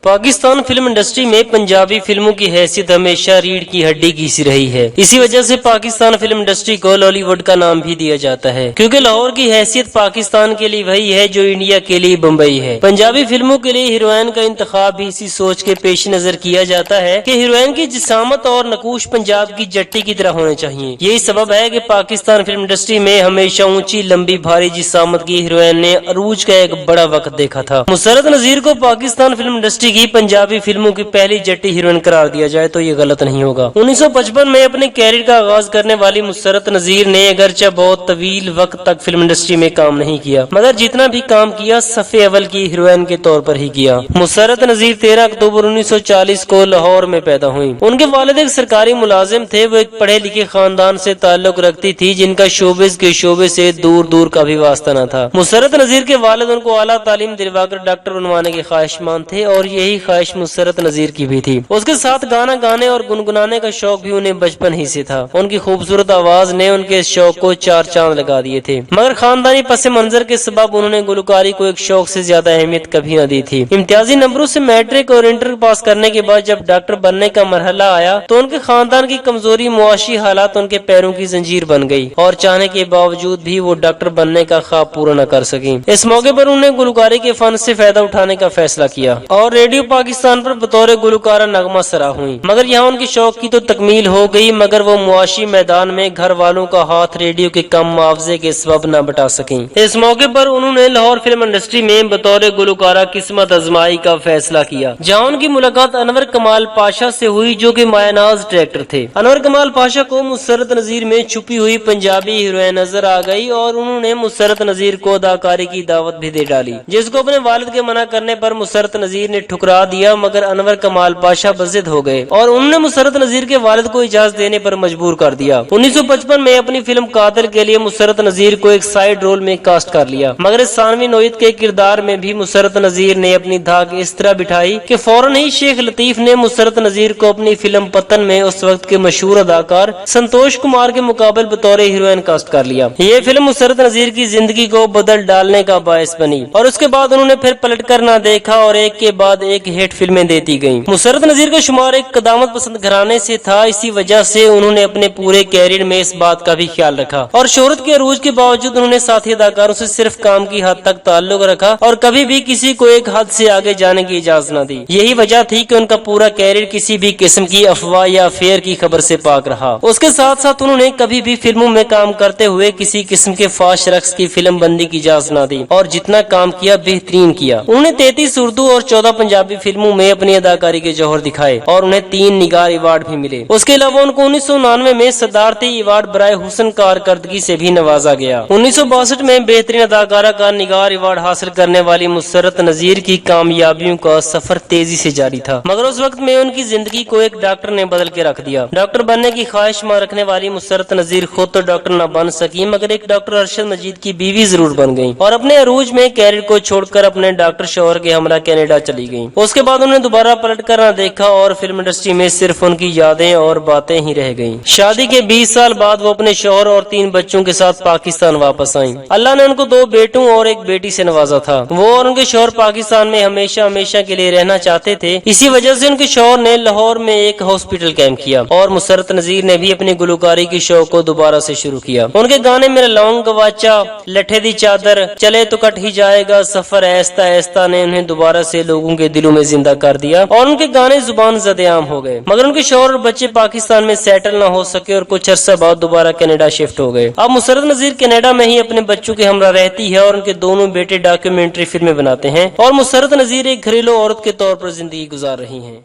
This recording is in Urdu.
پاکستان فلم انڈسٹری میں پنجابی فلموں کی حیثیت ہمیشہ ریڑھ کی ہڈی کی سی رہی ہے۔ اسی وجہ سے پاکستان فلم انڈسٹری کو لالی ووڈ کا نام بھی دیا جاتا ہے، کیونکہ لاہور کی حیثیت پاکستان کے لیے وہی ہے جو انڈیا کے لیے بمبئی ہے۔ پنجابی فلموں کے لیے ہیروئن کا انتخاب بھی اسی سوچ کے پیش نظر کیا جاتا ہے کہ ہیروئن کی جسامت اور نقوش پنجاب کی جٹی کی طرح ہونے چاہیے۔ یہی سبب ہے کہ پاکستان فلم انڈسٹری میں ہمیشہ اونچی لمبی بھاری جسامت کی ہیروئن نے عروج کا ایک بڑا وقت دیکھا تھا۔ مسرت نذیر کو پاکستان فلم انڈسٹری کی پنجابی فلموں کی پہلی جٹی ہیروئن قرار دیا جائے تو یہ غلط نہیں ہوگا۔ 1955 میں اپنے کیریئر کا آغاز کرنے والی مسرت نذیر نے اگرچہ بہت طویل وقت تک فلم انڈسٹری میں کام نہیں کیا، مگر جتنا بھی کام کیا صفحے اول کی ہیروئن کے طور پر ہی کیا۔ مسرت نذیر 13 اکتوبر 1940 کو لاہور میں پیدا ہوئی۔ ان کے والد ایک سرکاری ملازم تھے۔ وہ ایک پڑھے لکھے خاندان سے تعلق رکھتی تھی جن کا شوبز کے شعبے سے دور دور کا بھی واسطہ نہ تھا۔ مسرت نذیر کے والد ان کو اعلیٰ تعلیم دلوا کر ڈاکٹر بنوانے کے خواہشمند تھے اور یہی خواہش مسرت نذیر کی بھی تھی۔ اس کے ساتھ گانا گانے اور گنگنانے کا شوق بھی انہیں بچپن ہی سے تھا۔ ان کی خوبصورت آواز نے ان کے اس شوق کو چار چاند لگا دیے تھے، مگر خاندانی پس منظر کے سبب انہوں نے گلوکاری کو ایک شوق سے زیادہ اہمیت کبھی نہ دی تھی۔ امتیازی نمبروں سے میٹرک اور انٹر پاس کرنے کے بعد جب ڈاکٹر بننے کا مرحلہ آیا تو ان کے خاندان کی کمزوری معاشی حالات ان کے پیروں کی زنجیر بن گئی اور چاہنے کے باوجود بھی وہ ڈاکٹر بننے کا خواب پورا نہ کر سکی۔ اس موقع پر انہوں نے گلوکاری کے فن سے فائدہ اٹھانے کا فیصلہ کیا اور ریڈیو پاکستان پر بطور گلوکارہ نغمہ سرا ہوئی، مگر یہاں ان کے شوق کی تو تکمیل ہو گئی مگر وہ معاشی میدان میں گھر والوں کا ہاتھ ریڈیو کے کم معاوضے کے سبب نہ بٹا سکیں۔ اس موقع پر انہوں نے لاہور فلم انڈسٹری میں بطور گلوکارہ قسمت آزمائی کا فیصلہ کیا، جہاں ان کی ملاقات انور کمال پاشا سے ہوئی جو کہ مایہ ناز ڈائریکٹر تھے۔ انور کمال پاشا کو مسرت نذیر میں چھپی ہوئی پنجابی ہیروئن نظر آ گئی اور انہوں نے مسرت نذیر کو اداکاری کی دعوت بھی دے ڈالی، جس کو اپنے والد کے منع کرنے پر مسرت نذیر نے ٹھکرا دیا، مگر انور کمال پاشا بضد ہو گئے اور انہوں نے مسرت نذیر کے والد کو اجازت دینے پر مجبور کر دیا۔ 1955 میں اپنی فلم قاتل کے لیے مسرت نذیر کو ایک سائیڈ رول میں کاسٹ کر لیا، مگر اس ثانوی نوعیت کے کردار میں بھی مسرت نذیر نے اپنی دھاک اس طرح بٹھائی کہ فوراً ہی شیخ لطیف نے مسرت نذیر کو اپنی فلم پتن میں اس وقت کے مشہور اداکار سنتوش کمار کے مقابل بطور ہیروئن کاسٹ کر لیا۔ یہ فلم مسرت نذیر کی زندگی کو بدل ڈالنے کا باعث بنی اور اس کے بعد انہوں نے پھر پلٹ کر نہ دیکھا اور ایک کے بعد ایک ہٹ فلمیں دیتی گئیں۔ مسرت نذیر کا شمار ایک قدامت پسند گھرانے سے تھا، اسی وجہ سے انہوں نے اپنے پورے کیریئر میں اس بات کا بھی خیال رکھا اور شہرت کے عروج کے باوجود انہوں نے ساتھی اداکاروں سے صرف کام کی حد تک تعلق رکھا اور کبھی بھی کسی کو ایک حد سے آگے جانے کی اجازت نہ دی۔ یہی وجہ تھی کہ ان کا پورا کیریئر کسی بھی قسم کی افواہ یا افیئر کی خبر سے پاک رہا۔ اس کے ساتھ ساتھ انہوں نے کبھی بھی فلموں میں کام کرتے ہوئے کسی قسم کے فاش رقص کی فلم بندی کی اجازت نہ دی اور جتنا کام کیا بہترین کیا۔ انہوں نے 33 اردو اور 14 پنجابی فلموں میں اپنی اداکاری کے جوہر دکھائے اور انہیں 3 نگار ایوارڈ بھی ملے۔ اس کے علاوہ ان کو 1999 میں صدارتی ایوارڈ برائے حسن کارکردگی سے بھی نوازا گیا۔ 1962 میں بہترین اداکارہ کا نگار ایوارڈ حاصل کرنے والی مسرت نذیر کی کامیابیوں کا سفر تیزی سے جاری تھا، مگر اس وقت میں ان کی زندگی کو ایک ڈاکٹر نے بدل کے رکھ دیا۔ ڈاکٹر بننے کی خواہش ماں رکھنے والی مسرت نذیر خود تو ڈاکٹر نہ بن سکی مگر ایک ڈاکٹر ارشد مجید کی بیوی ضرور بن گئی اور اپنے عروج میں کیریئر کو چھوڑ کر اپنے ڈاکٹر شوہر کے ہمراہ کینیڈا چلی گئی۔ اس کے بعد انہوں نے دوبارہ پلٹ کر نہ دیکھا اور فلم انڈسٹری میں صرف ان کی یادیں اور باتیں ہی رہ گئیں۔ شادی کے 20 سال بعد وہ اپنے شوہر اور 3 بچوں کے ساتھ پاکستان واپس آئیں۔ اللہ نے ان کو 2 بیٹوں اور 1 بیٹی سے نوازا تھا۔ وہ اور ان کے شوہر پاکستان میں ہمیشہ کے لیے رہنا چاہتے تھے، اسی وجہ سے ان کے شوہر نے لاہور میں ایک ہاسپٹل قائم کیا اور مسرت نذیر نے بھی اپنی گلوکاری کی شوق کو دوبارہ سے شروع کیا۔ ان کے گانے میرا لونگ گواچا، لٹھے دی چادر، چلے تو کٹ ہی جائے گا، سفر ایستا ایستا نے انہیں دوبارہ سے لوگوں کے دلوں میں زندہ کر دیا اور ان کے گانے زبان زد عام ہو گئے، مگر ان کے شوہر اور بچے پاکستان میں سیٹل نہ ہو سکے اور کچھ عرصہ بعد دوبارہ کینیڈا شفٹ ہو گئے۔ اب مسرت نذیر کینیڈا میں ہی اپنے بچوں کے ہمراہ رہتی ہے اور ان کے دونوں بیٹے ڈاکیومنٹری فلمیں بناتے ہیں اور مسرت نذیر ایک گھریلو عورت کے طور پر زندگی گزار رہی ہیں۔